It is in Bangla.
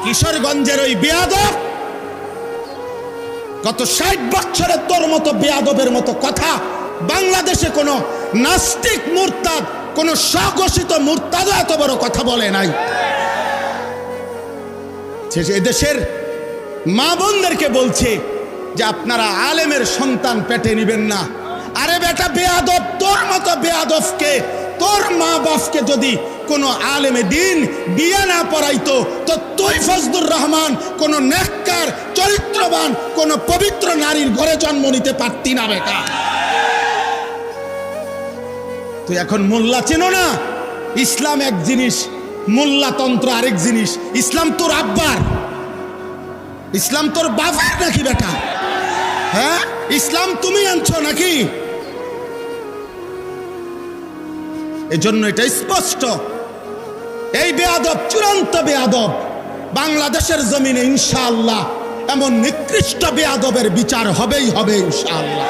কিশোরগঞ্জের ওই বেয়াদব গত 60 বছরের তোর মতো বেয়াদবের মতো কথা বাংলাদেশে কোনো নাস্তিক মুরতাদ, কোন স্বঘোষিত মুরতাদ এত বড় কথা বলে নাই। এদেশের মা বোনদেরকে বলছে যে আপনারা আলেমের সন্তান পেটে নিবেন না। আরে বেটা বেয়াদব, তোর মতো বেয়াদবকে, তোর মা বাপকে যদি কোনো আলেমে দিন বিয়ে না পড়াইতো তো তুই ফজলুর রহমান কোন নেককার চরিত্রবান কোন পবিত্র নারীর ঘরে জন্ম নিতে পারতি না বেটা। তুই এখন মোল্লা চেনো না? ইসলাম এক জিনিস, মোল্লাতন্ত্র আরেক জিনিস। ইসলাম তোর আব্বার, ইসলাম তোর বাবার নাকি বেটা? হ্যাঁ, ইসলাম তুমি আনছো নাকি? এজন্য এটা স্পষ্ট, এই বেয়াদব চূড়ান্ত বেয়াদব। বাংলাদেশের জমিনে ইনশাআল্লাহ এমন নিকৃষ্ট বেয়াদবের বিচার হবেই হবে ইনশাআল্লাহ।